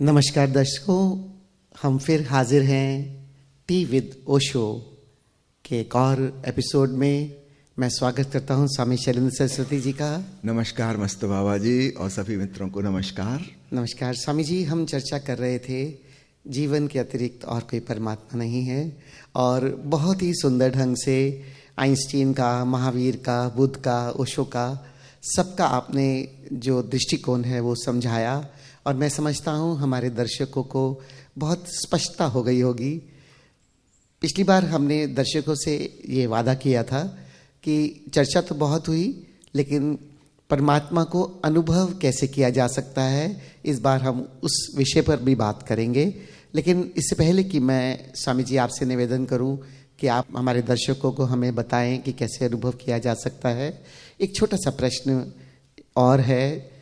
नमस्कार दर्शकों, हम फिर हाजिर हैं टी विद ओशो के एक और एपिसोड में। मैं स्वागत करता हूं स्वामी शैलेंद्र सरस्वती जी का। नमस्कार मस्तु बाबा जी और सभी मित्रों को नमस्कार। नमस्कार स्वामी जी। हम चर्चा कर रहे थे जीवन के अतिरिक्त और कोई परमात्मा नहीं है, और बहुत ही सुंदर ढंग से आइंस्टीन का, महावीर का, बुद्ध का, ओशो का, सबका आपने जो दृष्टिकोण है वो समझाया। और मैं समझता हूँ हमारे दर्शकों को बहुत स्पष्टता हो गई होगी। पिछली बार हमने दर्शकों से ये वादा किया था कि चर्चा तो बहुत हुई, लेकिन परमात्मा को अनुभव कैसे किया जा सकता है, इस बार हम उस विषय पर भी बात करेंगे। लेकिन इससे पहले कि मैं स्वामी जी आपसे निवेदन करूं कि आप हमारे दर्शकों को हमें बताएं कि कैसे अनुभव किया जा सकता है, एक छोटा सा प्रश्न और है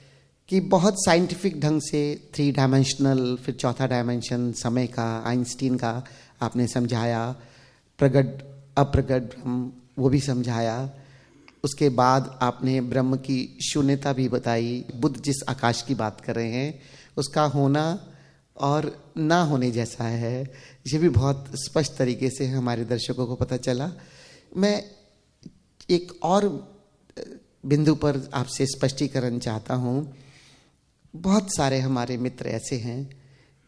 कि बहुत साइंटिफिक ढंग से 3 डायमेंशनल, फिर चौथा डायमेंशन समय का, आइंस्टीन का आपने समझाया, प्रगट अप्रगट ब्रह्म वो भी समझाया। उसके बाद आपने ब्रह्म की शून्यता भी बताई। बुद्ध जिस आकाश की बात कर रहे हैं उसका होना और ना होने जैसा है, ये भी बहुत स्पष्ट तरीके से हमारे दर्शकों को पता चला। मैं एक और बिंदु पर आपसे स्पष्टीकरण चाहता हूँ। बहुत सारे हमारे मित्र ऐसे हैं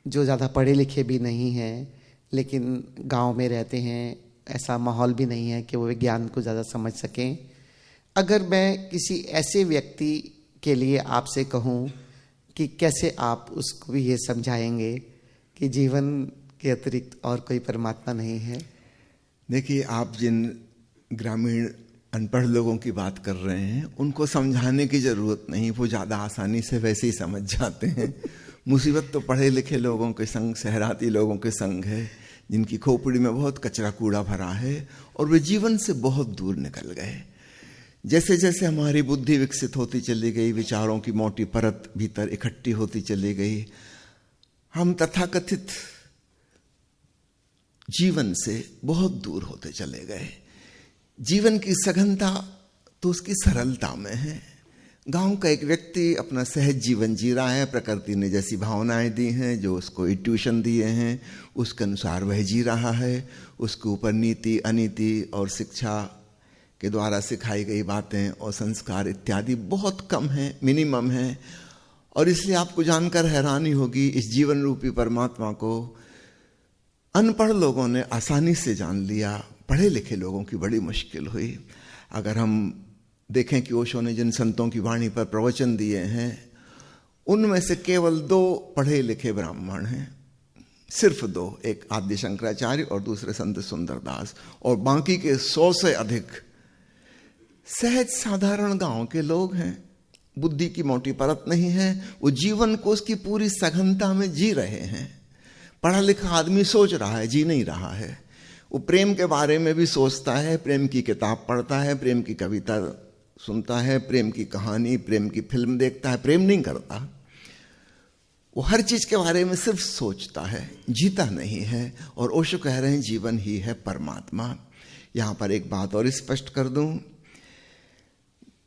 जो ज़्यादा पढ़े लिखे भी नहीं हैं, लेकिन गांव में रहते हैं, ऐसा माहौल भी नहीं है कि वो विज्ञान को ज़्यादा समझ सकें। अगर मैं किसी ऐसे व्यक्ति के लिए आपसे कहूँ कि कैसे आप उसको भी ये समझाएंगे कि जीवन के अतिरिक्त और कोई परमात्मा नहीं है। देखिए, आप जिन ग्रामीण अनपढ़ लोगों की बात कर रहे हैं उनको समझाने की जरूरत नहीं, वो ज़्यादा आसानी से वैसे ही समझ जाते हैं। मुसीबत तो पढ़े लिखे लोगों के संग, शहराती लोगों के संग है, जिनकी खोपड़ी में बहुत कचरा कूड़ा भरा है और वे जीवन से बहुत दूर निकल गए। जैसे जैसे हमारी बुद्धि विकसित होती चली गई, विचारों की मोटी परत भीतर इकट्ठी होती चली गई, हम तथाकथित जीवन से बहुत दूर होते चले गए। जीवन की सघनता तो उसकी सरलता में है। गांव का एक व्यक्ति अपना सहज जीवन जी रहा है, प्रकृति ने जैसी भावनाएं दी हैं, जो उसको ट्यूशन दिए हैं, उसके अनुसार वह जी रहा है। उसके ऊपर नीति, अनीति और शिक्षा के द्वारा सिखाई गई बातें और संस्कार इत्यादि बहुत कम हैं, मिनिमम हैं। और इसलिए आपको जानकर हैरानी होगी, इस जीवन रूपी परमात्मा को अनपढ़ लोगों ने आसानी से जान लिया, पढ़े लिखे लोगों की बड़ी मुश्किल हुई। अगर हम देखें कि ओशो ने जिन संतों की वाणी पर प्रवचन दिए हैं उनमें से केवल 2 पढ़े लिखे ब्राह्मण हैं, सिर्फ 2, एक आदि शंकराचार्य और दूसरे संत सुंदरदास, और बाकी के 100 से अधिक सहज साधारण गांव के लोग हैं। बुद्धि की मोटी परत नहीं है, वो जीवन को उसकी पूरी सघनता में जी रहे हैं। पढ़ा लिखा आदमी सोच रहा है, जी नहीं रहा है। वो प्रेम के बारे में भी सोचता है, प्रेम की किताब पढ़ता है, प्रेम की कविता सुनता है, प्रेम की कहानी, प्रेम की फिल्म देखता है, प्रेम नहीं करता। वो हर चीज के बारे में सिर्फ सोचता है, जीता नहीं है। और ओशो कह रहे हैं जीवन ही है परमात्मा। यहां पर एक बात और स्पष्ट कर दूं,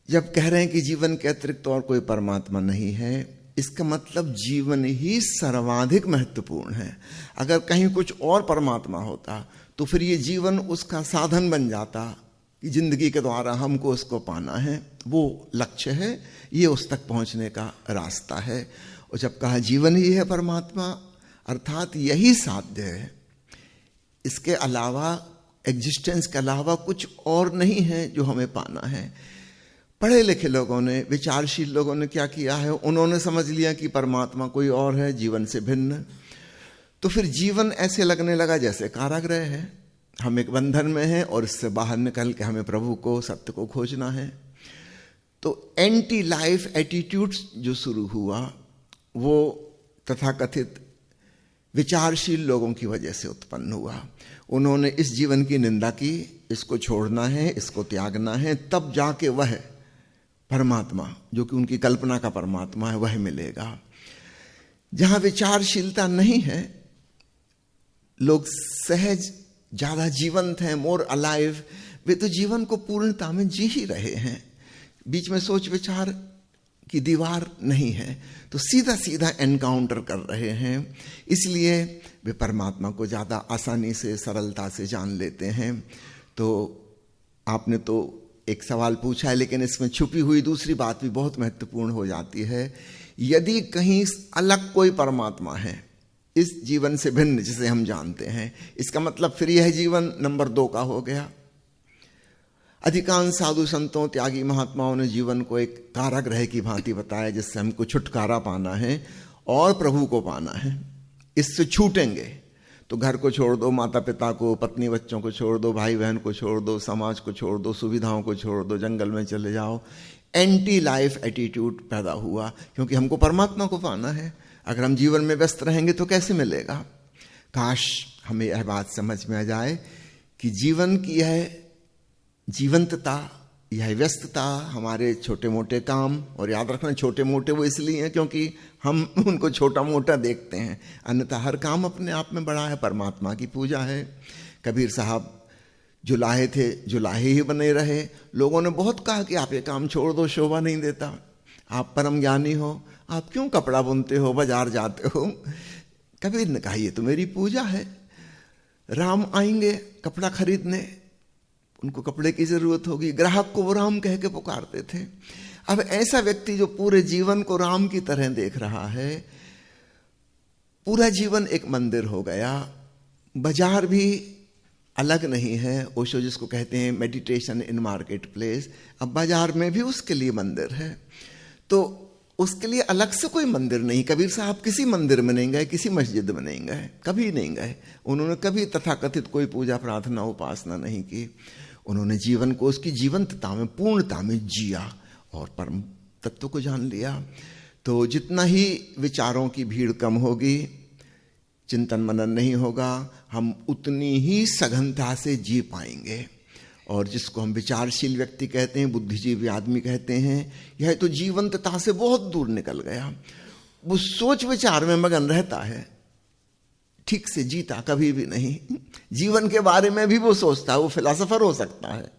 जब कह रहे हैं कि जीवन के अतिरिक्त और कोई परमात्मा नहीं है, इसका मतलब जीवन ही सर्वाधिक महत्वपूर्ण है। अगर कहीं कुछ और परमात्मा होता तो फिर ये जीवन उसका साधन बन जाता कि जिंदगी के द्वारा हमको उसको पाना है, वो लक्ष्य है, ये उस तक पहुंचने का रास्ता है। और जब कहा जीवन ही है परमात्मा, अर्थात यही साध्य है, इसके अलावा, एग्जिस्टेंस के अलावा कुछ और नहीं है जो हमें पाना है। पढ़े लिखे लोगों ने, विचारशील लोगों ने क्या किया है, उन्होंने समझ लिया कि परमात्मा कोई और है, जीवन से भिन्न। तो फिर जीवन ऐसे लगने लगा जैसे कारागृह है, हम एक बंधन में हैं और इससे बाहर निकल के हमें प्रभु को, सत्य को खोजना है। तो एंटी लाइफ एटीट्यूड्स जो शुरू हुआ वो तथाकथित विचारशील लोगों की वजह से उत्पन्न हुआ। उन्होंने इस जीवन की निंदा की, इसको छोड़ना है, इसको त्यागना है, तब जाके वह परमात्मा, जो कि उनकी कल्पना का परमात्मा है, वह मिलेगा। जहां विचारशीलता नहीं है, लोग सहज, ज्यादा जीवंत हैं, मोर अलाइव, वे तो जीवन को पूर्णता में जी ही रहे हैं। बीच में सोच विचार की दीवार नहीं है, तो सीधा सीधा एनकाउंटर कर रहे हैं। इसलिए वे परमात्मा को ज़्यादा आसानी से, सरलता से जान लेते हैं। तो आपने तो एक सवाल पूछा है, लेकिन इसमें छुपी हुई दूसरी बात भी बहुत महत्वपूर्ण हो जाती है। यदि कहीं अलग कोई परमात्मा है इस जीवन से भिन्न जिसे हम जानते हैं, इसका मतलब फिर यह जीवन नंबर 2 का हो गया। अधिकांश साधु संतों, त्यागी महात्माओं ने जीवन को एक कारागृह की भांति बताया, जिससे हमको छुटकारा पाना है और प्रभु को पाना है। इससे छूटेंगे तो घर को छोड़ दो, माता पिता को, पत्नी बच्चों को छोड़ दो, भाई बहन को छोड़ दो, समाज को छोड़ दो, सुविधाओं को छोड़ दो, जंगल में चले जाओ। एंटी लाइफ एटीट्यूड पैदा हुआ, क्योंकि हमको परमात्मा को पाना है। अगर हम जीवन में व्यस्त रहेंगे तो कैसे मिलेगा? काश हमें यह बात समझ में आ जाए कि जीवन की यह जीवंतता, यह व्यस्तता, हमारे छोटे मोटे काम, और याद रखना छोटे मोटे वो इसलिए हैं क्योंकि हम उनको छोटा मोटा देखते हैं, अन्यथा हर काम अपने आप में बड़ा है। परमात्मा की पूजा है। कबीर साहब जुलाहे थे, जुलाहे ही बने रहे। लोगों ने बहुत कहा कि आप ये काम छोड़ दो, शोभा नहीं देता, आप परम ज्ञानी हो, आप क्यों कपड़ा बुनते हो, बाजार जाते हो? कबीर ने कहा ये तो मेरी पूजा है। राम आएंगे कपड़ा खरीदने, उनको कपड़े की जरूरत होगी, ग्राहक को वो राम कह के पुकारते थे। अब ऐसा व्यक्ति जो पूरे जीवन को राम की तरह देख रहा है, पूरा जीवन एक मंदिर हो गया। बाजार भी अलग नहीं है। ओशो जिसको कहते हैं मेडिटेशन इन मार्केट प्लेस, अब बाजार में भी उसके लिए मंदिर है। तो उसके लिए अलग से कोई मंदिर नहीं। कबीर साहब किसी मंदिर में नहीं गए, किसी मस्जिद में नहीं गए, कभी नहीं गए। उन्होंने कभी तथाकथित कोई पूजा प्रार्थना उपासना नहीं की। उन्होंने जीवन को उसकी जीवंतता में, पूर्णता में जिया और परम तत्व को जान लिया। तो जितना ही विचारों की भीड़ कम होगी, चिंतन मनन नहीं होगा, हम उतनी ही सघनता से जी पाएंगे। और जिसको हम विचारशील व्यक्ति कहते हैं, बुद्धिजीवी आदमी कहते हैं, यह तो जीवंतता से बहुत दूर निकल गया। वो सोच विचार में मगन रहता है, ठीक से जीता कभी भी नहीं। जीवन के बारे में भी वो सोचता है, वो फिलॉसफर हो सकता है,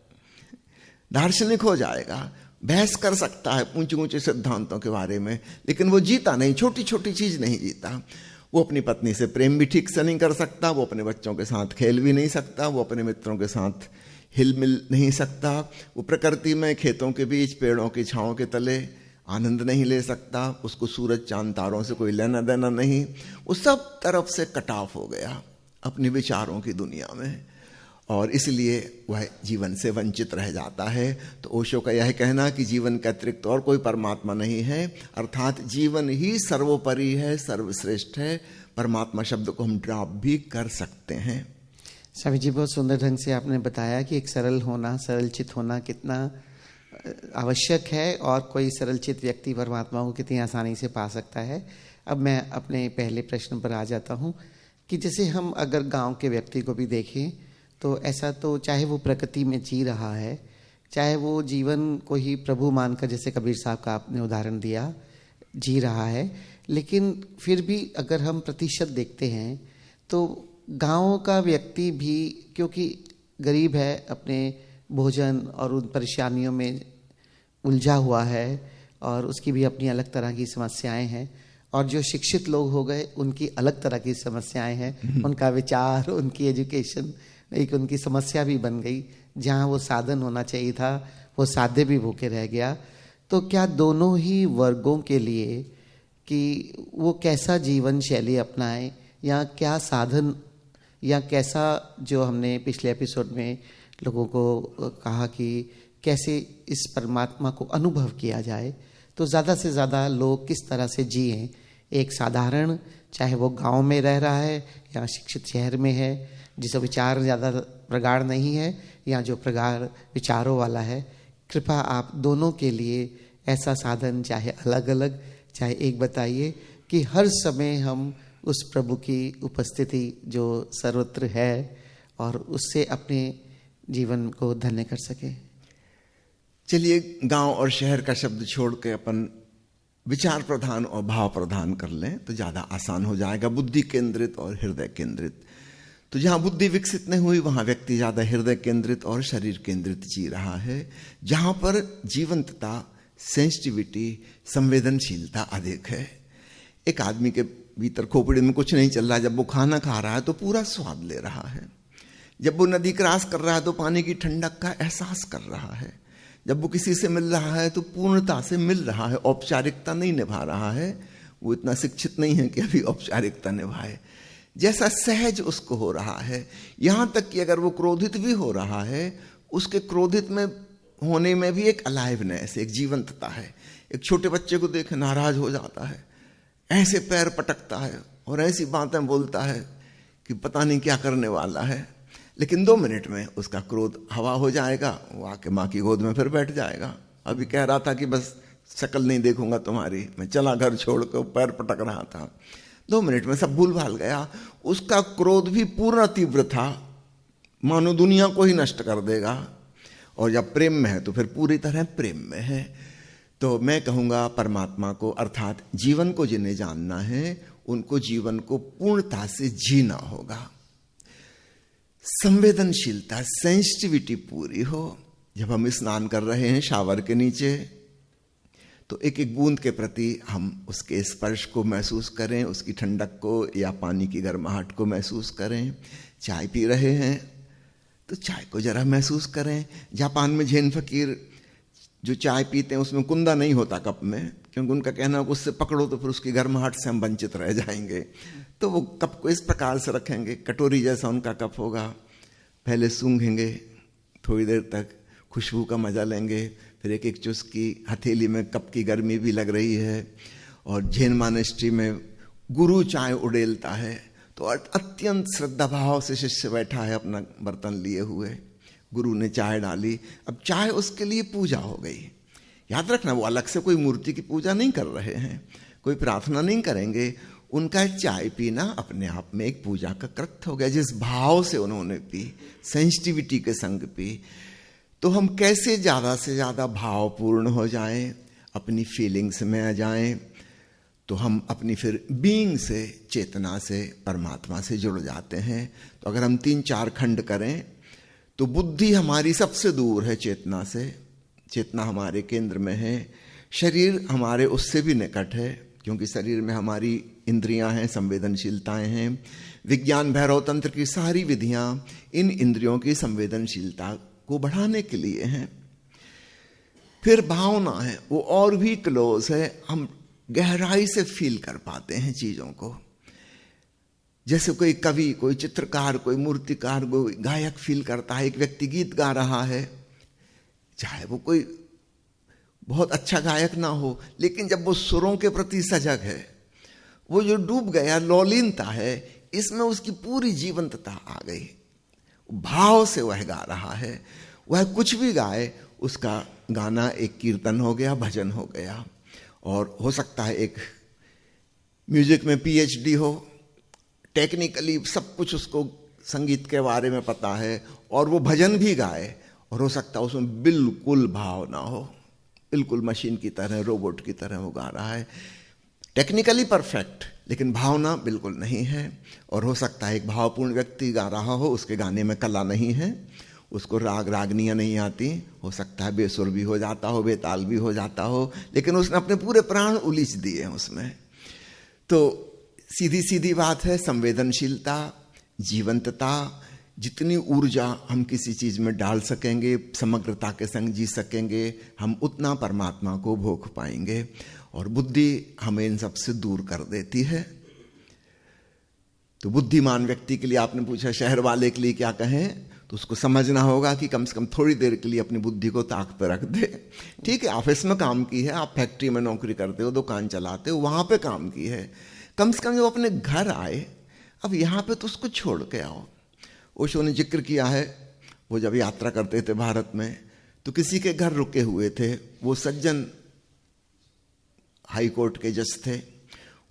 दार्शनिक हो जाएगा, बहस कर सकता है ऊंचे ऊंचे सिद्धांतों के बारे में, लेकिन वो जीता नहीं, छोटी छोटी चीज नहीं जीता। वो अपनी पत्नी से प्रेम भी ठीक से नहीं कर सकता, वो अपने बच्चों के साथ खेल भी नहीं सकता, वो अपने मित्रों के साथ हिल मिल नहीं सकता, वो प्रकृति में खेतों के बीच पेड़ों की छांव के तले आनंद नहीं ले सकता, उसको सूरज चांद तारों से कोई लेना देना नहीं। वो सब तरफ से कट ऑफ हो गया अपने विचारों की दुनिया में, और इसलिए वह जीवन से वंचित रह जाता है। तो ओशो का यह कहना कि जीवन के अतिरिक्त और कोई परमात्मा नहीं है, अर्थात जीवन ही सर्वोपरि है, सर्वश्रेष्ठ है। परमात्मा शब्द को हम ड्रॉप भी कर सकते हैं। स्वामी जी, बहुत सुंदर ढंग से आपने बताया कि एक सरल होना, सरल चित होना कितना आवश्यक है, और कोई सरल चित व्यक्ति परमात्मा को कितनी आसानी से पा सकता है। अब मैं अपने पहले प्रश्न पर आ जाता हूँ कि जैसे हम अगर गांव के व्यक्ति को भी देखें तो ऐसा तो, चाहे वो प्रकृति में जी रहा है, चाहे वो जीवन को ही प्रभु मानकर, जैसे कबीर साहब का आपने उदाहरण दिया, जी रहा है, लेकिन फिर भी अगर हम प्रतिशत देखते हैं तो गांव का व्यक्ति भी, क्योंकि गरीब है, अपने भोजन और उन परेशानियों में उलझा हुआ है, और उसकी भी अपनी अलग तरह की समस्याएं हैं, और जो शिक्षित लोग हो गए उनकी अलग तरह की समस्याएं हैं, उनका विचार, उनकी एजुकेशन एक उनकी समस्या भी बन गई। जहाँ वो साधन होना चाहिए था वो साध्य भी भूखे रह गया। तो क्या दोनों ही वर्गों के लिए कि वो कैसा जीवन शैली अपनाएं, या क्या साधन, या कैसा, जो हमने पिछले एपिसोड में लोगों को कहा कि कैसे इस परमात्मा को अनुभव किया जाए, तो ज़्यादा से ज़्यादा लोग किस तरह से जिएं। एक साधारण, चाहे वो गांव में रह रहा है या शिक्षित शहर में है, जिसका विचार ज़्यादा प्रगाढ़ नहीं है, या जो प्रगाढ़ विचारों वाला है, कृपा आप दोनों के लिए ऐसा साधन, चाहे अलग अलग, चाहे एक, बताइए कि हर समय हम उस प्रभु की उपस्थिति जो सर्वत्र है और उससे अपने जीवन को धन्य कर सके। चलिए गांव और शहर का शब्द छोड़ के अपन विचार प्रधान और भाव प्रधान कर लें तो ज़्यादा आसान हो जाएगा। बुद्धि केंद्रित और हृदय केंद्रित। तो जहाँ बुद्धि विकसित नहीं हुई वहाँ व्यक्ति ज़्यादा हृदय केंद्रित और शरीर केंद्रित जी रहा है। जहाँ पर जीवंतता, सेंसिटिविटी, संवेदनशीलता अधिक है। एक आदमी के भीतर खोपड़ी में कुछ नहीं चल रहा, जब वो खाना खा रहा है तो पूरा स्वाद ले रहा है, जब वो नदी क्रॉस कर रहा है तो पानी की ठंडक का एहसास कर रहा है, जब वो किसी से मिल रहा है तो पूर्णता से मिल रहा है, औपचारिकता नहीं निभा रहा है। वो इतना शिक्षित नहीं है कि अभी औपचारिकता निभाए। जैसा सहज उसको हो रहा है, यहां तक कि अगर वो क्रोधित भी हो रहा है, उसके क्रोधित में होने में भी एक अलाइवनेस, एक जीवंतता है। एक छोटे बच्चे को देखे नाराज हो जाता है, ऐसे पैर पटकता है और ऐसी बातें बोलता है कि पता नहीं क्या करने वाला है, लेकिन 2 मिनट में उसका क्रोध हवा हो जाएगा, वो आके माँ की गोद में फिर बैठ जाएगा। अभी कह रहा था कि बस शक्ल नहीं देखूंगा तुम्हारी, मैं चला घर छोड़ कर, पैर पटक रहा था। 2 मिनट में सब भूल भाल गया। उसका क्रोध भी पूर्ण तीव्र था, मानो दुनिया को ही नष्ट कर देगा। और जब प्रेम में है तो फिर पूरी तरह प्रेम में है। तो मैं कहूँगा परमात्मा को, अर्थात जीवन को जिन्हें जानना है, उनको जीवन को पूर्णता से जीना होगा। संवेदनशीलता, सेंसिटिविटी पूरी हो। जब हम स्नान कर रहे हैं शावर के नीचे, तो एक एक बूंद के प्रति हम उसके स्पर्श को महसूस करें, उसकी ठंडक को या पानी की गर्माहट को महसूस करें। चाय पी रहे हैं तो चाय को जरा महसूस करें। जापान में जैन फकीर जो चाय पीते हैं उसमें कुंदा नहीं होता कप में, क्योंकि उनका कहना है कि उससे पकड़ो तो फिर उसकी गर्माहट से हम वंचित रह जाएंगे। तो वो कप को इस प्रकार से रखेंगे, कटोरी जैसा उनका कप होगा। पहले सूंघेंगे, थोड़ी देर तक खुशबू का मजा लेंगे, फिर एक एक चुस्की, हथेली में कप की गर्मी भी लग रही है। और जैन मानेस्ट्री में गुरु चाय उड़ेलता है, तो अत्यंत श्रद्धा भाव से शिष्य बैठा है अपना बर्तन लिए हुए, गुरु ने चाय डाली, अब चाय उसके लिए पूजा हो गई। याद रखना, वो अलग से कोई मूर्ति की पूजा नहीं कर रहे हैं, कोई प्रार्थना नहीं करेंगे, उनका चाय पीना अपने आप में एक पूजा का कृत्य हो गया। जिस भाव से उन्होंने पी, सेंसिटिविटी के संग पी। तो हम कैसे ज़्यादा से ज़्यादा भावपूर्ण हो जाएं, अपनी फीलिंग्स में आ जाएं, तो हम अपनी फिर बीइंग से, चेतना से, परमात्मा से जुड़ जाते हैं। तो अगर हम 3-4 खंड करें तो बुद्धि हमारी सबसे दूर है चेतना से, चेतना हमारे केंद्र में है। शरीर हमारे उससे भी निकट है, क्योंकि शरीर में हमारी इंद्रियां हैं, संवेदनशीलताएं हैं। विज्ञान भैरव तंत्र की सारी विधियां इन इंद्रियों की संवेदनशीलता को बढ़ाने के लिए हैं। फिर भावना है, वो और भी क्लोज है, हम गहराई से फील कर पाते हैं चीजों को। जैसे कोई कवि, कोई चित्रकार, कोई मूर्तिकार, कोई गायक फील करता है। एक व्यक्ति गीत गा रहा है, चाहे वो कोई बहुत अच्छा गायक ना हो, लेकिन जब वो सुरों के प्रति सजग है, वो जो डूब गया, लौलीनता है, इसमें उसकी पूरी जीवंतता आ गई। भाव से वह गा रहा है, वह कुछ भी गाए, उसका गाना एक कीर्तन हो गया, भजन हो गया। और हो सकता है एक म्यूजिक में PhD हो, टेक्निकली सब कुछ उसको संगीत के बारे में पता है, और वो भजन भी गाए, और हो सकता है उसमें बिल्कुल भाव ना हो, बिल्कुल मशीन की तरह, रोबोट की तरह वो गा रहा है। टेक्निकली परफेक्ट, लेकिन भावना बिल्कुल नहीं है। और हो सकता है एक भावपूर्ण व्यक्ति गा रहा हो, उसके गाने में कला नहीं है, उसको राग रागनियाँ नहीं आती, हो सकता है बेसुर भी हो जाता हो, बेताल भी हो जाता हो, लेकिन उसने अपने पूरे प्राण उलीच दिए हैं उसमें। तो सीधी सीधी बात है, संवेदनशीलता, जीवंतता, जितनी ऊर्जा हम किसी चीज में डाल सकेंगे, समग्रता के संग जी सकेंगे, हम उतना परमात्मा को भोग पाएंगे। और बुद्धि हमें इन सबसे दूर कर देती है। तो बुद्धिमान व्यक्ति के लिए आपने पूछा शहर वाले के लिए क्या कहें, तो उसको समझना होगा कि कम से कम थोड़ी देर के लिए अपनी बुद्धि को ताक पर रख दे। ठीक है, ऑफिस में काम की है, आप फैक्ट्री में नौकरी करते हो, दुकान चलाते हो, वहां पे काम की है, कम से कम जब अपने घर आए, अब यहाँ पे तो उसको छोड़ के आओ। ओशो ने जिक्र किया है, वो जब यात्रा करते थे भारत में, तो किसी के घर रुके हुए थे। वो सज्जन हाई कोर्ट के जज थे।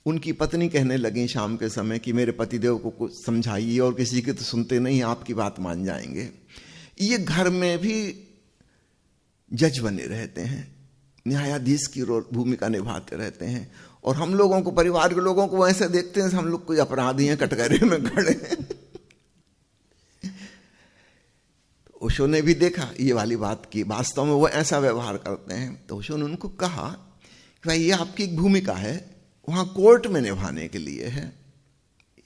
उनकी पत्नी कहने लगी शाम के समय कि मेरे पतिदेव को कुछ समझाइए, और किसी की तो सुनते नहीं, आपकी बात मान जाएंगे। ये घर में भी जज बने रहते हैं, न्यायाधीश की भूमिका निभाते रहते हैं, और हम लोगों को, परिवार के लोगों को ऐसे देखते हैं हम लोग कोई अपराधी हैं, कटघरे में खड़े हैं। ओशो ने भी देखा ये वाली बात की, वास्तव में वो ऐसा व्यवहार करते हैं। तो ओशो ने उनको कहा कि भाई ये आपकी एक भूमिका है, वहाँ कोर्ट में निभाने के लिए है,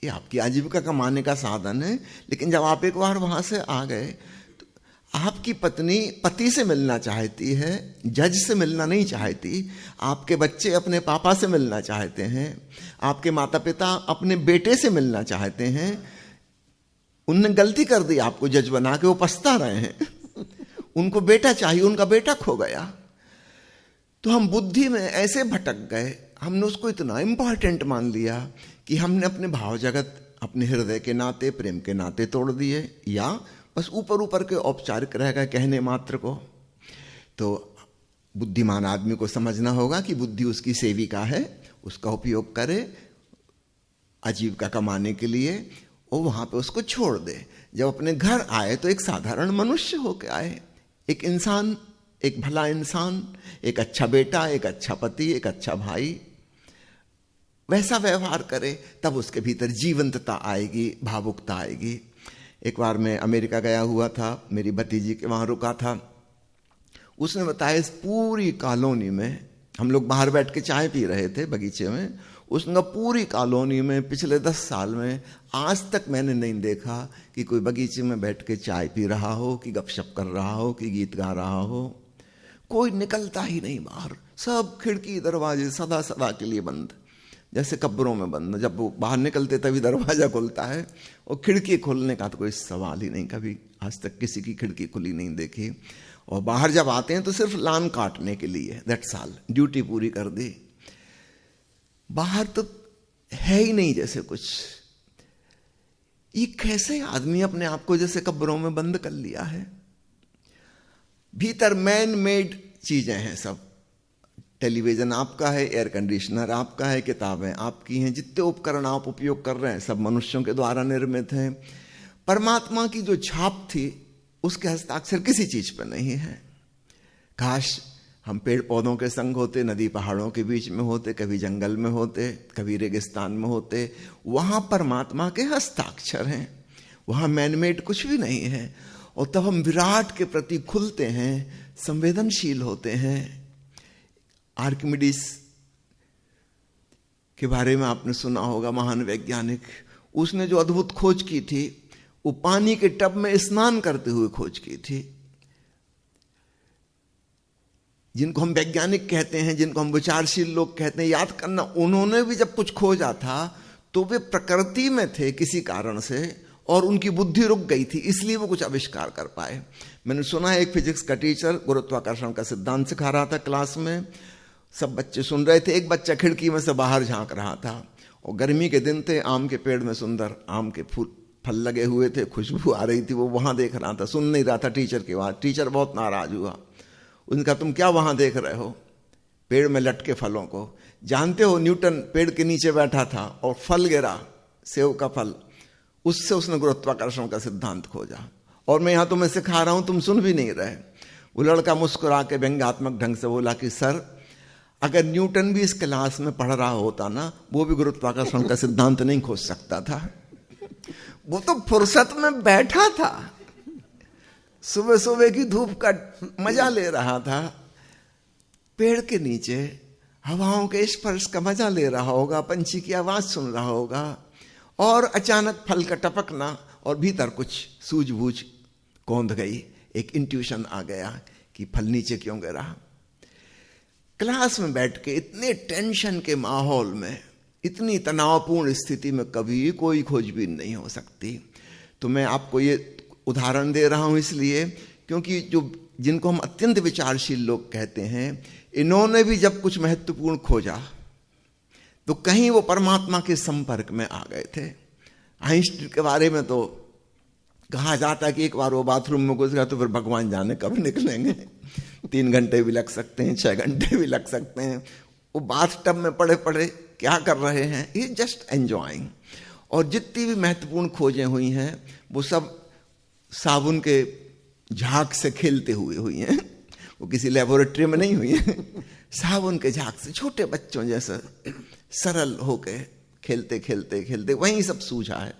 ये आपकी आजीविका कमाने का साधन है। लेकिन जब आप एक बार वहाँ से आ गए तो आपकी पत्नी पति से मिलना चाहती है, जज से मिलना नहीं चाहती, आपके बच्चे अपने पापा से मिलना चाहते हैं, आपके माता पिता अपने बेटे से मिलना चाहते हैं। उनने गलती कर दी आपको जज बना के, वो पछता रहे हैं। उनको बेटा चाहिए, उनका बेटा खो गया। तो हम बुद्धि में ऐसे भटक गए, हमने उसको इतना इंपॉर्टेंट मान लिया कि हमने अपने भाव जगत, अपने हृदय के नाते, प्रेम के नाते तोड़ दिए, या बस ऊपर ऊपर के औपचारिक रह गए कहने मात्र को। तो बुद्धिमान आदमी को समझना होगा कि बुद्धि उसकी सेविका है, उसका उपयोग करे आजीविका कमाने के लिए, और वहां पे उसको छोड़ दे। जब अपने घर आए तो एक साधारण मनुष्य होकर आए, एक इंसान, एक भला इंसान, एक अच्छा बेटा, एक अच्छा पति, एक अच्छा भाई, वैसा व्यवहार करे, तब उसके भीतर जीवंतता आएगी, भावुकता आएगी। एक बार मैं अमेरिका गया हुआ था, मेरी भतीजी के वहां रुका था। उसने बताया इस पूरी कॉलोनी में, हम लोग बाहर बैठ के चाय पी रहे थे बगीचे में, उसने कहा पूरी कॉलोनी में पिछले 10 साल में आज तक मैंने नहीं देखा कि कोई बगीचे में बैठ के चाय पी रहा हो, कि गपशप कर रहा हो, कि गीत गा रहा हो। कोई निकलता ही नहीं बाहर, सब खिड़की दरवाजे सदा सदा के लिए बंद, जैसे कब्रों में बंद। जब वो बाहर निकलते तभी दरवाजा खुलता है, और खिड़की खोलने का तो कोई सवाल ही नहीं, कभी आज तक किसी की खिड़की खुली नहीं देखी। और बाहर जब आते हैं तो सिर्फ लान काटने के लिए, दैट्स ऑल, ड्यूटी पूरी कर दी। बाहर तो है ही नहीं जैसे कुछ। ये कैसे आदमी अपने आप को जैसे कब्रों में बंद कर लिया है। भीतर मैन मेड चीजें हैं सब, टेलीविजन आपका है, एयर कंडीशनर आपका है, किताबें आपकी हैं, जितने उपकरण आप उपयोग कर रहे हैं सब मनुष्यों के द्वारा निर्मित हैं। परमात्मा की जो छाप थी उसके हस्ताक्षर किसी चीज पर नहीं है। काश हम पेड़ पौधों के संग होते, नदी पहाड़ों के बीच में होते, कभी जंगल में होते, कभी रेगिस्तान में होते। वहां परमात्मा के हस्ताक्षर हैं, वहां मैनमेड कुछ भी नहीं है। और तब हम विराट के प्रति खुलते हैं, संवेदनशील होते हैं। आर्किमिडीज के बारे में आपने सुना होगा, महान वैज्ञानिक। उसने जो अद्भुत खोज की थी, वो पानी के टब में स्नान करते हुए खोज की थी। जिनको हम वैज्ञानिक कहते हैं, जिनको हम विचारशील लोग कहते हैं, याद करना, उन्होंने भी जब कुछ खोजा था तो वे प्रकृति में थे किसी कारण से, और उनकी बुद्धि रुक गई थी, इसलिए वो कुछ आविष्कार कर पाए। मैंने सुना है एक फिजिक्स का टीचर गुरुत्वाकर्षण का सिद्धांत सिखा रहा था क्लास में, सब बच्चे सुन रहे थे। एक बच्चा खिड़की में से बाहर झांक रहा था, और गर्मी के दिन थे, आम के पेड़ में सुंदर आम के फल लगे हुए थे, खुशबू आ रही थी, वो वहां देख रहा था, सुन नहीं रहा था टीचर की बात। टीचर बहुत नाराज हुआ, उनका तुम क्या वहां देख रहे हो पेड़ में लटके फलों को? जानते हो न्यूटन पेड़ के नीचे बैठा था और फल गिरा, सेव का फल, उससे उसने गुरुत्वाकर्षण का सिद्धांत खोजा, और मैं यहां तुम्हें सिखा रहा हूं, तुम सुन भी नहीं रहे। वो लड़का मुस्कुरा के व्यंग्यात्मक ढंग से बोला कि सर, अगर न्यूटन भी इस क्लास में पढ़ रहा होता ना, वो भी गुरुत्वाकर्षण का सिद्धांत नहीं खोज सकता था। वो तो फुर्सत में बैठा था, सुबह सुबह की धूप का मजा ले रहा था, पेड़ के नीचे हवाओं के स्पर्श का मजा ले रहा होगा, पंछी की आवाज सुन रहा होगा, और अचानक फल का टपकना, और भीतर कुछ सूझबूझ कौंध गई, एक इंट्यूशन आ गया कि फल नीचे क्यों गिरा। क्लास में बैठ के इतने टेंशन के माहौल में, इतनी तनावपूर्ण स्थिति में कभी कोई खोजबीन नहीं हो सकती। तो मैं आपको ये उदाहरण दे रहा हूं इसलिए क्योंकि जिनको हम अत्यंत विचारशील लोग कहते हैं, इन्होंने भी जब कुछ महत्वपूर्ण खोजा तो कहीं वो परमात्मा के संपर्क में आ गए थे। आइंस्टीन के बारे में तो कहा जाता है कि एक बार वो बाथरूम में घुस गया तो फिर भगवान जाने कब निकलेंगे, 3 घंटे भी लग सकते हैं, 6 घंटे भी लग सकते हैं। वो बाथ टब में पड़े पड़े क्या कर रहे हैं, ये जस्ट एंजॉइंग। और जितनी भी महत्वपूर्ण खोजें हुई हैं वो सब साबुन के झाग से खेलते हुए हुई हैं, वो किसी लेबोरेटरी में नहीं हुई हैं। साबुन के झाग से छोटे बच्चों जैसा सरल होके खेलते खेलते खेलते वहीं सब सूझा है।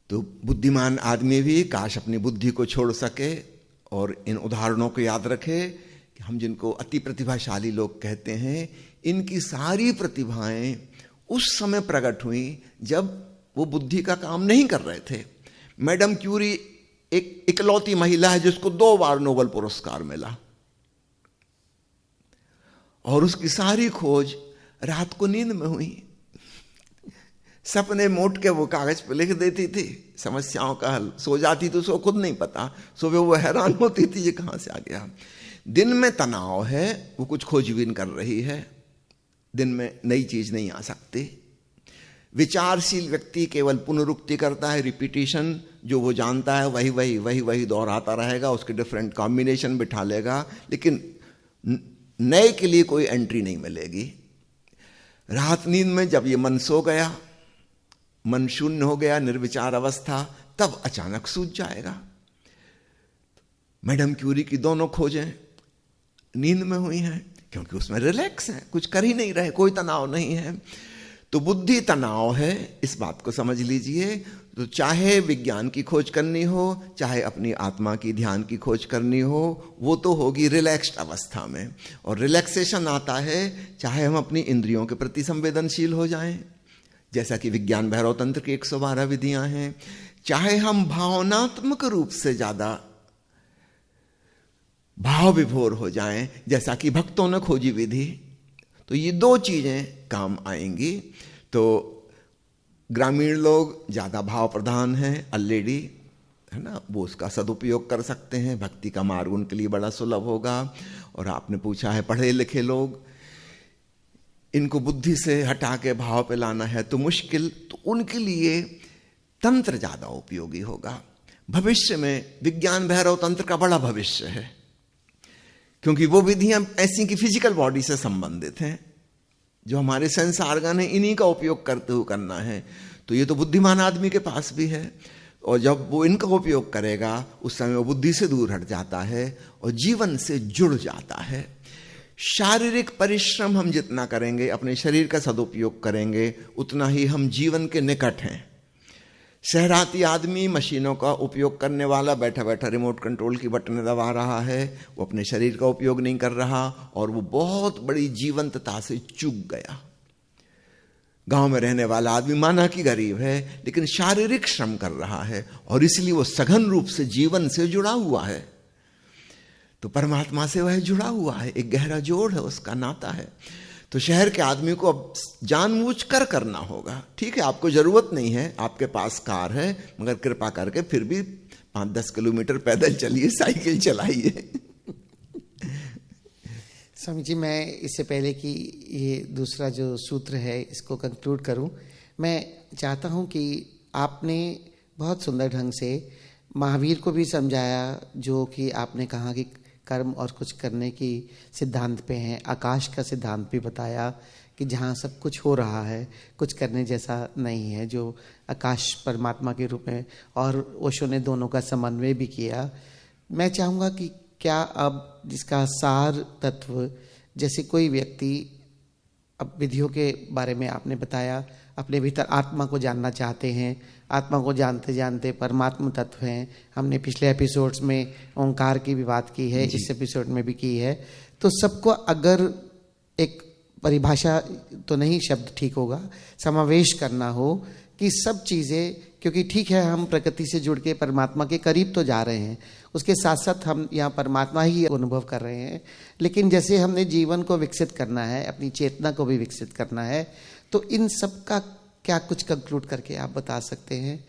तो बुद्धिमान आदमी भी काश अपनी बुद्धि को छोड़ सके और इन उदाहरणों को याद रखे कि हम जिनको अति प्रतिभाशाली लोग कहते हैं, इनकी सारी प्रतिभाएं उस समय प्रकट हुई जब वो बुद्धि का काम नहीं कर रहे थे। मैडम क्यूरी एक इकलौती महिला है जिसको 2 बार नोबेल पुरस्कार मिला, और उसकी सारी खोज रात को नींद में हुई। सपने मोट के वो कागज पे लिख देती थी समस्याओं का हल, सो जाती तो उसको खुद नहीं पता, सुबह वो हैरान होती थी ये कहां से आ गया। दिन में तनाव है, वो कुछ खोजबीन कर रही है, दिन में नई चीज नहीं आ सकती। विचारशील व्यक्ति केवल पुनरुक्ति करता है, रिपीटिशन, जो वो जानता है वही वही वही वही दोहराता रहेगा, उसके डिफरेंट कॉम्बिनेशन बिठा लेगा, लेकिन नए के लिए कोई एंट्री नहीं मिलेगी। रात नींद में जब ये मन सो गया, मन शून्य हो गया, निर्विचार अवस्था, तब अचानक सूझ जाएगा। मैडम क्यूरी की दोनों खोजें नींद में हुई हैं, क्योंकि उसमें रिलैक्स है, कुछ कर ही नहीं रहे, कोई तनाव नहीं है। तो बुद्धि तनाव है, इस बात को समझ लीजिए। तो चाहे विज्ञान की खोज करनी हो, चाहे अपनी आत्मा की ध्यान की खोज करनी हो, वो तो होगी रिलैक्स्ड अवस्था में। और रिलैक्सेशन आता है चाहे हम अपनी इंद्रियों के प्रति संवेदनशील हो जाएं, जैसा कि विज्ञान भैरव तंत्र की 112 विधियां हैं, चाहे हम भावनात्मक रूप से ज्यादा भाव विभोर हो जाएं, जैसा कि भक्तों ने खोजी विधि। तो ये 2 चीजें काम आएंगी। तो ग्रामीण लोग ज्यादा भाव प्रधान हैं ऑलरेडी, है ना, वो उसका सदुपयोग कर सकते हैं, भक्ति का मार्ग उनके लिए बड़ा सुलभ होगा। और आपने पूछा है पढ़े लिखे लोग, इनको बुद्धि से हटा के भाव पे लाना है तो मुश्किल, तो उनके लिए तंत्र ज्यादा उपयोगी होगा। भविष्य में विज्ञान भैरव तंत्र का बड़ा भविष्य है, क्योंकि वो विधियां ऐसी कि फिजिकल बॉडी से संबंधित हैं, जो हमारे सेंस ऑर्गन है, इन्हीं का उपयोग करते हुए करना है। तो ये तो बुद्धिमान आदमी के पास भी है, और जब वो इनका उपयोग करेगा उस समय वो बुद्धि से दूर हट जाता है और जीवन से जुड़ जाता है। शारीरिक परिश्रम हम जितना करेंगे, अपने शरीर का सदुपयोग करेंगे, उतना ही हम जीवन के निकट हैं। शहराती आदमी मशीनों का उपयोग करने वाला बैठा बैठा रिमोट कंट्रोल की बटन दबा रहा है, वो अपने शरीर का उपयोग नहीं कर रहा, और वो बहुत बड़ी जीवंतता से चूक गया। गांव में रहने वाला आदमी माना कि गरीब है, लेकिन शारीरिक श्रम कर रहा है, और इसलिए वो सघन रूप से जीवन से जुड़ा हुआ है। तो परमात्मा से वह जुड़ा हुआ है, एक गहरा जोड़ है, उसका नाता है। तो शहर के आदमी को अब जानबूझकर करना होगा। ठीक है, आपको जरूरत नहीं है, आपके पास कार है, मगर कृपा करके फिर भी 5-10 किलोमीटर पैदल चलिए, साइकिल चलाइए। स्वामी जी, मैं इससे पहले कि ये दूसरा जो सूत्र है इसको कंक्लूड करूं, मैं चाहता हूं कि आपने बहुत सुंदर ढंग से महावीर को भी समझाया, जो कि आपने कहा कि कर्म और कुछ करने की सिद्धांत पे हैं। आकाश का सिद्धांत भी बताया कि जहाँ सब कुछ हो रहा है, कुछ करने जैसा नहीं है, जो आकाश परमात्मा के रूप में, और ओशो ने दोनों का समन्वय भी किया। मैं चाहूँगा कि क्या अब जिसका सार तत्व, जैसे कोई व्यक्ति, अब विधियों के बारे में आपने बताया, अपने भीतर आत्मा को जानना चाहते हैं, आत्मा को जानते जानते परमात्मा तत्व हैं। हमने पिछले एपिसोड्स में ओंकार की भी बात की है, इस एपिसोड में भी की है। तो सबको अगर एक परिभाषा तो नहीं शब्द ठीक होगा, समावेश करना हो कि सब चीज़ें, क्योंकि ठीक है हम प्रकृति से जुड़ के परमात्मा के करीब तो जा रहे हैं, उसके साथ साथ हम यहाँ परमात्मा ही अनुभव कर रहे हैं, लेकिन जैसे हमने जीवन को विकसित करना है, अपनी चेतना को भी विकसित करना है, तो इन सब का क्या कुछ कंक्लूड करके आप बता सकते हैं?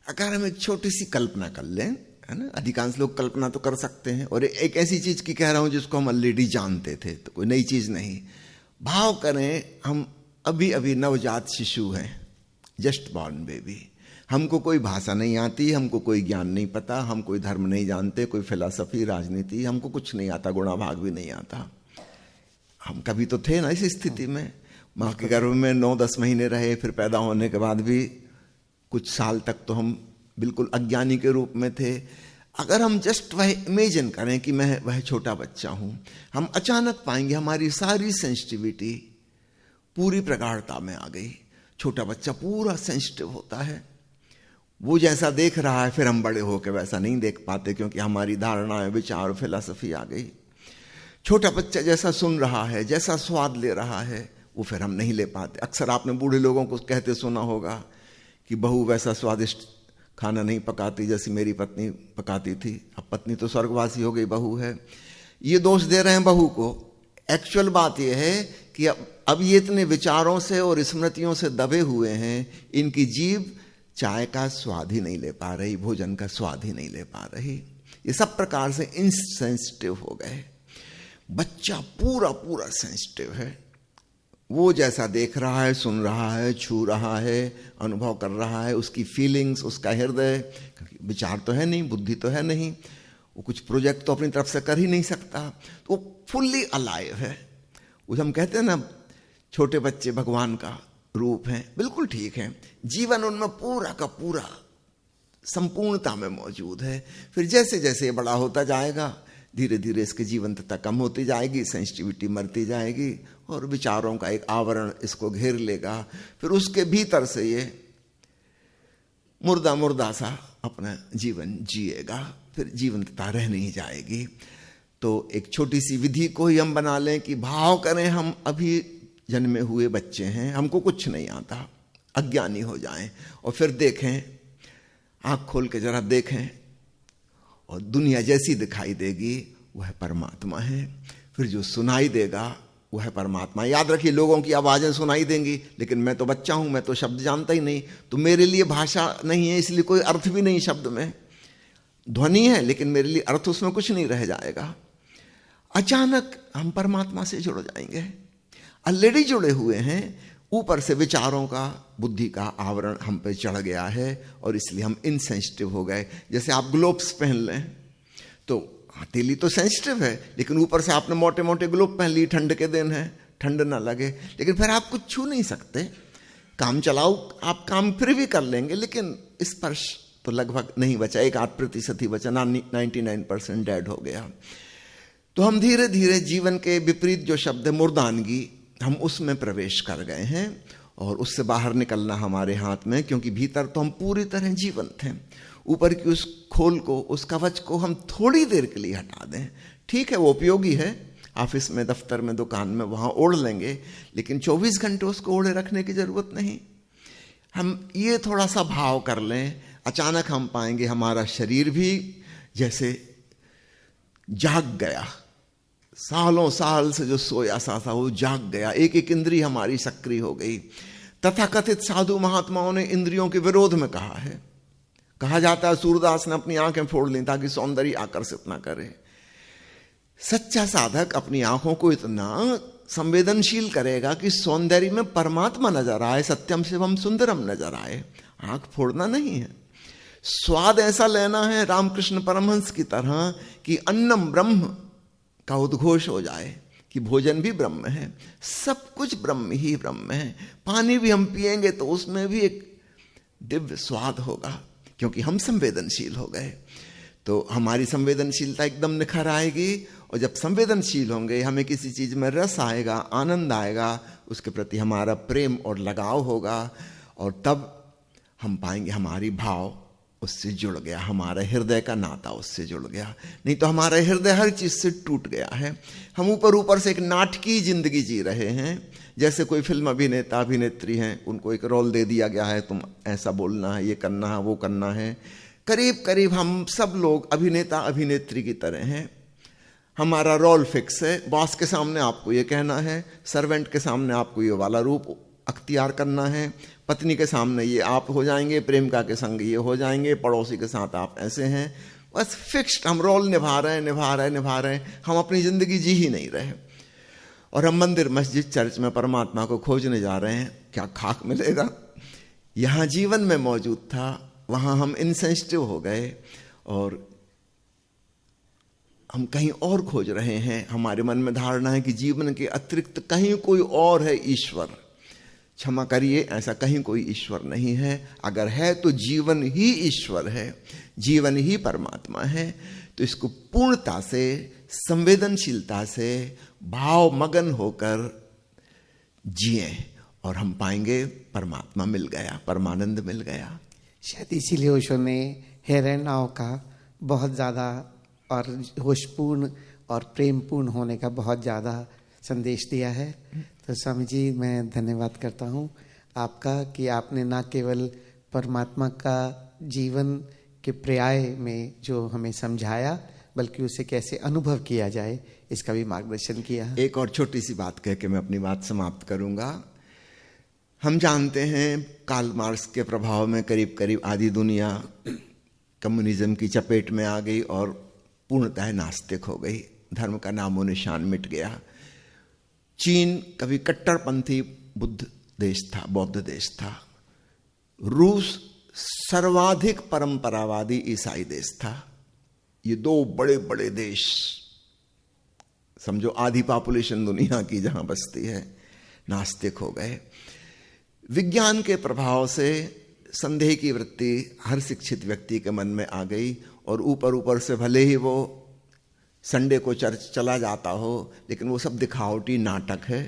अगर हम एक छोटी सी कल्पना कर लें, है ना, अधिकांश लोग कल्पना तो कर सकते हैं, और एक ऐसी चीज की कह रहा हूं जिसको हम ऑलरेडी जानते थे, तो कोई नई चीज नहीं। भाव करें हम अभी अभी नवजात शिशु हैं, जस्ट बॉर्न बेबी, हमको कोई भाषा नहीं आती, हमको कोई ज्ञान नहीं पता, हम कोई धर्म नहीं जानते, कोई फिलॉसफी, राजनीति, हमको कुछ नहीं आता, गुणा भाग भी नहीं आता। हम कभी तो थे ना इस स्थिति में, माँ के गर्भ में 9-10 महीने रहे, फिर पैदा होने के बाद भी कुछ साल तक तो हम बिल्कुल अज्ञानी के रूप में थे। अगर हम जस्ट वह इमेजिन करें कि मैं वह छोटा बच्चा हूं, हम अचानक पाएंगे हमारी सारी सेंसिटिविटी पूरी प्रगाढ़ता में आ गई। छोटा बच्चा पूरा सेंसिटिव होता है, वो जैसा देख रहा है फिर हम बड़े होकर वैसा नहीं देख पाते, क्योंकि हमारी धारणाएं, विचार, फिलॉसफी आ गई। छोटा बच्चा जैसा सुन रहा है, जैसा स्वाद ले रहा है, वो फिर हम नहीं ले पाते। अक्सर आपने बूढ़े लोगों को कहते सुना होगा कि बहू वैसा स्वादिष्ट खाना नहीं पकाती जैसी मेरी पत्नी पकाती थी। अब पत्नी तो स्वर्गवासी हो गई, बहू है। ये दोष दे रहे हैं बहू को। एक्चुअल बात यह है कि अब ये इतने विचारों से और स्मृतियों से दबे हुए हैं, इनकी जीभ चाय का स्वाद ही नहीं ले पा रही, भोजन का स्वाद ही नहीं ले पा रही। ये सब प्रकार से इनसेंसिटिव हो गए। बच्चा पूरा पूरा सेंसिटिव है। वो जैसा देख रहा है, सुन रहा है, छू रहा है, अनुभव कर रहा है, उसकी फीलिंग्स, उसका हृदय, विचार तो है नहीं, बुद्धि तो है नहीं, वो कुछ प्रोजेक्ट तो अपनी तरफ से कर ही नहीं सकता, तो वो फुल्ली अलाइव है। वो हम कहते हैं ना, छोटे बच्चे भगवान का रूप हैं, बिल्कुल ठीक है। जीवन उनमें पूरा का पूरा संपूर्णता में मौजूद है। फिर जैसे जैसे ये बड़ा होता जाएगा, धीरे धीरे इसकी जीवंतता कम होती जाएगी, सेंसिटिविटी मरती जाएगी और विचारों का एक आवरण इसको घेर लेगा। फिर उसके भीतर से ये मुर्दा मुर्दा सा अपना जीवन जिएगा, फिर जीवंतता रह नहीं जाएगी। तो एक छोटी सी विधि को ही हम बना लें कि भाव करें हम अभी जन्मे हुए बच्चे हैं, हमको कुछ नहीं आता, अज्ञानी हो जाएं और फिर देखें, आंख खोल के जरा देखें और दुनिया जैसी दिखाई देगी वह परमात्मा है। फिर जो सुनाई देगा वह परमात्मा। याद रखिए, लोगों की आवाजें सुनाई देंगी, लेकिन मैं तो बच्चा हूं, मैं तो शब्द जानता ही नहीं, तो मेरे लिए भाषा नहीं है, इसलिए कोई अर्थ भी नहीं शब्द में। ध्वनि है लेकिन मेरे लिए अर्थ उसमें कुछ नहीं रह जाएगा। अचानक हम परमात्मा से जुड़ जाएंगे। ऑलरेडी जुड़े हुए हैं, ऊपर से विचारों का, बुद्धि का आवरण हम पे चढ़ गया है और इसलिए हम इनसेंसिटिव हो गए। जैसे आप ग्लोव्स पहन लें तो हथेली तो सेंसिटिव है, लेकिन ऊपर से आपने मोटे मोटे ग्लोव पहन ली, ठंड के दिन है, ठंड ना लगे, लेकिन फिर आप कुछ छू नहीं सकते। काम चलाओ, आप काम फिर भी कर लेंगे, लेकिन स्पर्श तो लगभग नहीं बचा, 1-8% ही बचा, 99% डेड हो गया। तो हम धीरे धीरे जीवन के विपरीत जो शब्द है मुर्दानगी, हम उसमें प्रवेश कर गए हैं और उससे बाहर निकलना हमारे हाथ में, क्योंकि भीतर तो हम पूरी तरह जीवंत हैं। ऊपर की उस खोल को, उस कवच को हम थोड़ी देर के लिए हटा दें, ठीक है, वो उपयोगी है, ऑफिस में, दफ्तर में, दुकान में, वहां ओढ़ लेंगे, लेकिन 24 घंटे उसको ओढ़े रखने की जरूरत नहीं। हम ये थोड़ा सा भाव कर लें, अचानक हम पाएंगे हमारा शरीर भी जैसे जाग गया। सालों साल से जो सोया सा था वो जाग गया, एक एक इंद्रिय हमारी सक्रिय हो गई। तथाकथित साधु महात्माओं ने इंद्रियों के विरोध में कहा है। कहा जाता है सूरदास ने अपनी आंखें फोड़ ली ताकि सौंदर्य आकर्षित ना करे। सच्चा साधक अपनी आंखों को इतना संवेदनशील करेगा कि सौंदर्य में परमात्मा नजर आए, सत्यम शिवम सुंदरम नजर आए। आंख फोड़ना नहीं है, स्वाद ऐसा लेना है रामकृष्ण परमहंस की तरह कि अन्नम ब्रह्म का उद्घोष हो जाए, कि भोजन भी ब्रह्म है, सब कुछ ब्रह्म ही ब्रह्म है। पानी भी हम पिएंगे तो उसमें भी एक दिव्य स्वाद होगा, क्योंकि हम संवेदनशील हो गए। तो हमारी संवेदनशीलता एकदम निखर आएगी, और जब संवेदनशील होंगे, हमें किसी चीज में रस आएगा, आनंद आएगा, उसके प्रति हमारा प्रेम और लगाव होगा, और तब हम पाएंगे हमारी भाव उससे जुड़ गया, हमारा हृदय का नाता उससे जुड़ गया। नहीं तो हमारा हृदय हर चीज से टूट गया है। हम ऊपर ऊपर से एक नाटकीय जिंदगी जी रहे हैं, जैसे कोई फिल्म अभिनेता अभिनेत्री हैं, उनको एक रोल दे दिया गया है, तुम ऐसा बोलना है, ये करना है, वो करना है। करीब करीब हम सब लोग अभिनेता अभिनेत्री की तरह हैं। हमारा रोल फिक्स है, बॉस के सामने आपको ये कहना है, सर्वेंट के सामने आपको ये वाला रूप अख्तियार करना है, पत्नी के सामने ये आप हो जाएंगे, प्रेमिका के संग ये हो जाएंगे, पड़ोसी के साथ आप ऐसे हैं। बस फिक्स्ड हम रोल निभा रहे हैं, हम अपनी जिंदगी जी ही नहीं रहे। और हम मंदिर, मस्जिद, चर्च में परमात्मा को खोजने जा रहे हैं। क्या खाक मिलेगा? यहां जीवन में मौजूद था, वहां हम इनसेंसिटिव हो गए और हम कहीं और खोज रहे हैं। हमारे मन में धारणा है कि जीवन के अतिरिक्त कहीं कोई और है ईश्वर। क्षमा करिए, ऐसा कहीं कोई ईश्वर नहीं है। अगर है तो जीवन ही ईश्वर है, जीवन ही परमात्मा है। तो इसको पूर्णता से, संवेदनशीलता से, भाव मगन होकर जिए और हम पाएंगे परमात्मा मिल गया, परमानंद मिल गया। शायद इसीलिए ओशो ने हियर एंड नाउ का बहुत ज़्यादा और होशपूर्ण और प्रेमपूर्ण होने का बहुत ज़्यादा संदेश दिया है। तो स्वामी जी, मैं धन्यवाद करता हूँ आपका कि आपने न केवल परमात्मा का जीवन के पर्याय में जो हमें समझाया, बल्कि उसे कैसे अनुभव किया जाए इसका भी मार्गदर्शन किया। एक और छोटी सी बात कह के मैं अपनी बात समाप्त करूंगा। हम जानते हैं कार्ल मार्क्स के प्रभाव में करीब करीब आधी दुनिया कम्युनिज्म की चपेट में आ गई और पूर्णतः नास्तिक हो गई, धर्म का नामो निशान मिट गया। चीन कभी कट्टरपंथी बुद्ध देश था, बौद्ध देश था। रूस सर्वाधिक परंपरावादी ईसाई देश था। ये दो बड़े बड़े देश, समझो आधी पॉपुलेशन दुनिया की जहां बसती है, नास्तिक हो गए। विज्ञान के प्रभाव से संदेह की वृत्ति हर शिक्षित व्यक्ति के मन में आ गई और ऊपर ऊपर से भले ही वो संडे को चर्च चला जाता हो, लेकिन वो सब दिखावटी नाटक है,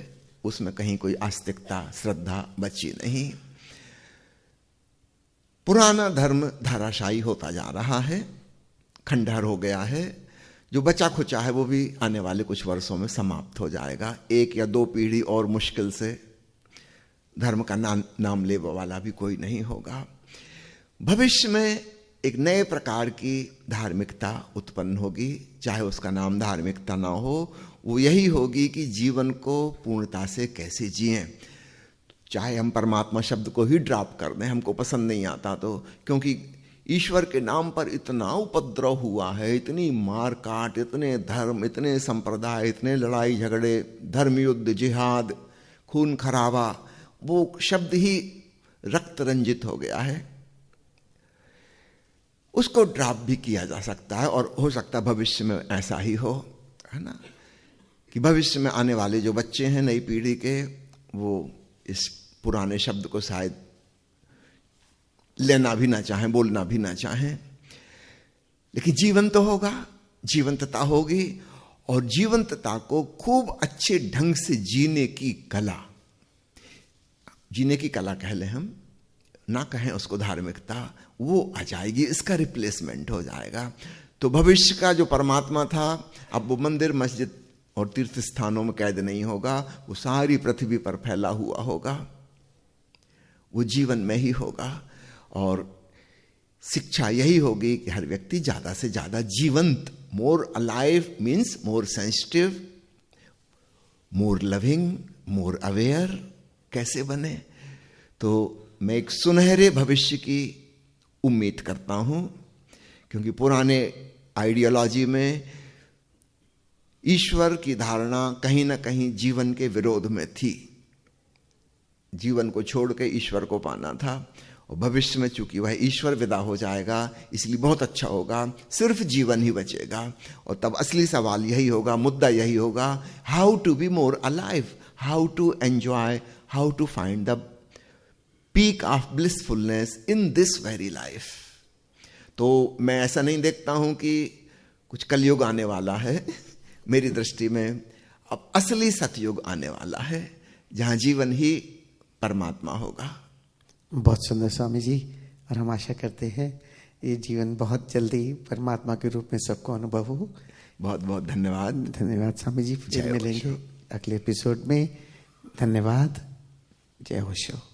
उसमें कहीं कोई आस्तिकता श्रद्धा बची नहीं। पुराना धर्म धाराशायी होता जा रहा है, खंडहर हो गया है। जो बचा खुचा है वो भी आने वाले कुछ वर्षों में समाप्त हो जाएगा। एक या दो पीढ़ी और मुश्किल से धर्म का नाम लेने वाला भी कोई नहीं होगा। भविष्य में एक नए प्रकार की धार्मिकता उत्पन्न होगी, चाहे उसका नाम धार्मिकता ना हो, वो यही होगी कि जीवन को पूर्णता से कैसे जिएं। चाहे हम परमात्मा शब्द को ही ड्रॉप कर दें, हमको पसंद नहीं आता तो, क्योंकि ईश्वर के नाम पर इतना उपद्रव हुआ है, इतनी मार काट, इतने धर्म, इतने संप्रदाय, इतने लड़ाई झगड़े, धर्म युद्ध, जिहाद, खून खराबा, वो शब्द ही रक्त रंजित हो गया है। उसको ड्रॉप भी किया जा सकता है और हो सकता है भविष्य में ऐसा ही हो, है ना, कि भविष्य में आने वाले जो बच्चे हैं नई पीढ़ी के, वो इस पुराने शब्द को शायद लेना भी ना चाहें, बोलना भी ना चाहें। लेकिन जीवन तो होगा, जीवंतता होगी, और जीवंतता को खूब अच्छे ढंग से जीने की कला, जीने की कला कह लें हम, ना कहें उसको धार्मिकता, वो आ जाएगी, इसका रिप्लेसमेंट हो जाएगा। तो भविष्य का जो परमात्मा था अब वो मंदिर मस्जिद और तीर्थ स्थानों में कैद नहीं होगा, वो सारी पृथ्वी पर फैला हुआ होगा, वो जीवन में ही होगा। और शिक्षा यही होगी कि हर व्यक्ति ज्यादा से ज्यादा जीवंत, more alive means more sensitive, more loving, more aware कैसे बने। तो मैं एक सुनहरे भविष्य की उम्मीद करता हूं, क्योंकि पुराने आइडियोलॉजी में ईश्वर की धारणा कहीं ना कहीं जीवन के विरोध में थी। जीवन को छोड़ के ईश्वर को पाना था, और भविष्य में चूंकि वह ईश्वर विदा हो जाएगा, इसलिए बहुत अच्छा होगा, सिर्फ जीवन ही बचेगा। और तब असली सवाल यही होगा, मुद्दा यही होगा, how to be more alive, how to enjoy, how to find the peak of blissfulness in this very life. तो मैं ऐसा नहीं देखता हूं कि कुछ कलयुग आने वाला है। मेरी दृष्टि में अब असली सतयुग आने वाला है, जहां जीवन ही परमात्मा होगा। बहुत सुंदर स्वामी जी, और हम आशा करते हैं ये जीवन बहुत जल्दी परमात्मा के रूप में सबको अनुभव हो। बहुत बहुत धन्यवाद। धन्यवाद स्वामी जी, फिर मिलेंगे अगले एपिसोड में। धन्यवाद। जय होशो।